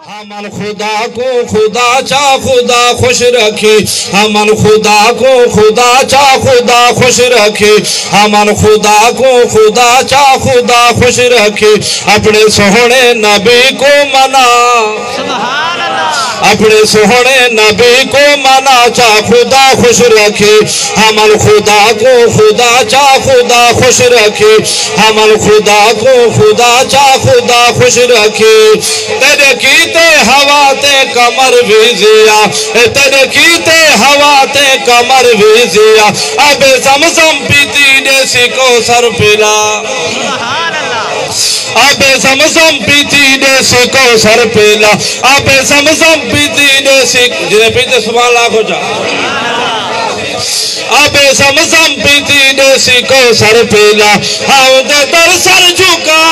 ہمن خدا کو خدا چا خدا خوش رکھے ہمن خدا کو خدا چا خدا خوش رکھے ہمن خدا کو خدا چا خدا خوش رکھے اپنے سوہنے نبی کو منا سبحان اللہ اپنے سوہنے نبی کو منا چا خدا خوش رکھے ہمن خدا کو خدا چا خدا خوش رکھے ہمن خدا کو خدا چا خدا خوش رکھے تیرے کیتے ہوا تے کمر ویزیا تیرے کیتے ہوا تے کمر ویزیا اب زمزم پیتی دیسی کو سر پلا سبحان اللہ اب زمزم پیتی دیسی کو سر پلا اب زمزم پیتی دیسی جنہیں پیتے سبحان اللہ کو جا اب زمزم پیتی دیسی کو سر پلا ہاں دے در سر جھکا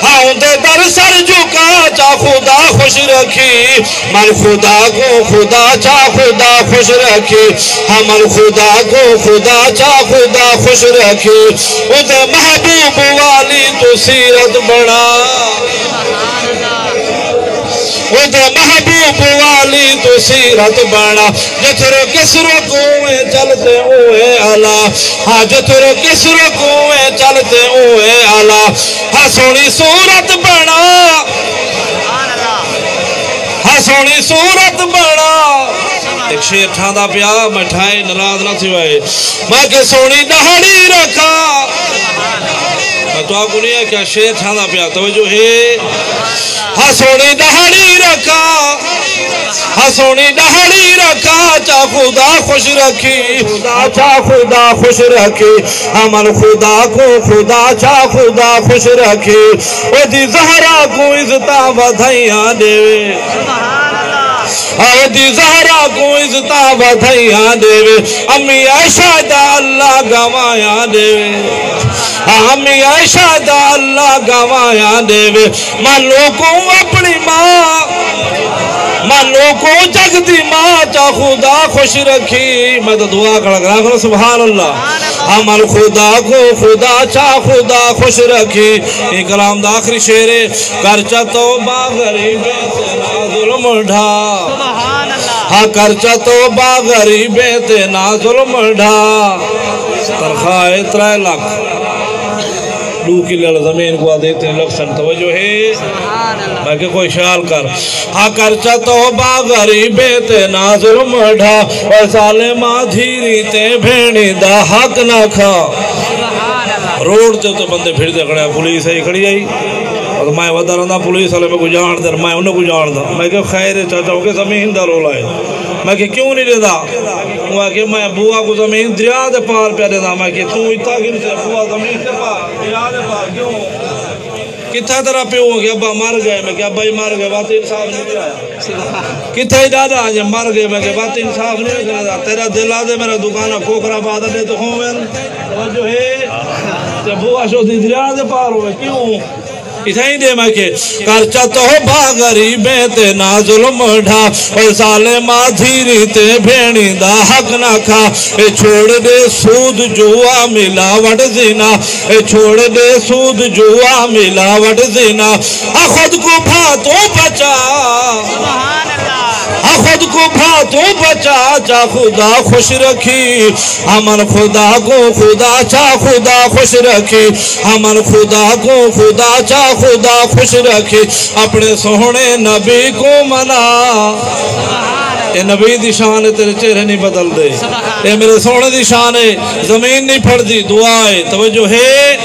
ہاں دے در سر جھکا چا خدا خوش رکھی من خدا کو خدا چا خدا خوش رکھی ہمن خدا کو خدا چا خدا خوش رکھی ادھے محبوب والی تو سیرت بڑا ادھے محبوب والی تو سیرت بڑا جتر کس رکوے چلتے اوے علا ہاں جتر کس رکوے چلتے اوے علا ہاں سونی صورت بڑا ہاں سونی صورت بڑا ایک شیر ٹھاندا پیا میں ٹھائے نراز نہ تھی وائے میں کہ سونی دہڑی رکھا میں تو آگو نہیں ہے کیا شیر ٹھاندا پیا توجہ ہے ہاں سونی دہڑی رکھا ہاں سونی دہڑی رکھا چا خدا خوش رکھی خدا چا خدا خوش رکھی ہمن خدا کو خدا چا خدا خوش رکھی او دی زہرا کو عزتا بدھائیاں دے او دی زہرا کو عزتا بدھائیاں دے امی عائشہ دا اللہ گوایا دے امی عائشہ دا اللہ گوایا دے منو کو اپنی ماں منو کو جگ دی ماں چا خدا خوش رکھی میں تو دعا کرا سبحان اللہ ہمن خدا کو خدا چا خدا خوش رکھی یہ کلام دا آخری شعر ہے کرچا توبہ غریبے تینا ظلم ڈھا ہاں کرچا توبہ غریبے تینا ظلم ڈھا تنخواہ 3 لاکھ دو کلل زمین کو دیتے ہیں لکسن توجہ ہے میں کہ کوئی خیال کر ہاں کرچا توبہ غریبے تے نازل مڑھا اور ظالمہ دھیری تے بھینی دا حق نہ کھا روڈ تے تو بندے پھر دے کھڑے پولیس ہے کھڑی آئی اور میں ودہ رہا پولیس والے میں کو جان در میں انہیں کو جان دا میں کہ خیر چاچا ہو کہ زمین دا رولا ہے میں کہ کیوں نہیں دیدا وہ کہ میں بوا کو زمین دریا دے پار پہ دیدا میں کہ تو اتنا گن سے بوا زمین سے پار دریا دے پار کیوں کتھا طرح پہ ہوا کہ ابا مار گئے میں کہ ابا ہی مار گئے بات انصاف نہیں آیا کتھا ہی دادا آجا مار گئے میں کہ بات انصاف نہیں آیا تیرا دل آدھے میرا دکانہ کھوکرا بادہ دے تو ہوں میں جو ہے بوا شو دی دریا دے پار ہوئے کیوں اتھائی دے میں کہ کرچا توبہ غریبے تے نازل مڑھا اور ظالمہ دھیری تے بھینی دا حق نہ کھا اے چھوڑ دے سود جوا ملاوٹ زنا اے چھوڑ دے سود جوا ملاوٹ زنا خود کو بھاتوں بچا خود کو بھاتوں بچا چا خدا خوش رکھی ہمن خدا کو خدا چا خدا خوش رکھی ہمن خدا کو خدا چا خدا خوش رکھی اپنے سوہنے نبی کو منا اے نبی دی شان ہے تیرے چہرے نہیں بدل دے اے میرے سوہنے دی شان ہے زمین نہیں پھڑ دی دعا ہے توجہ ہے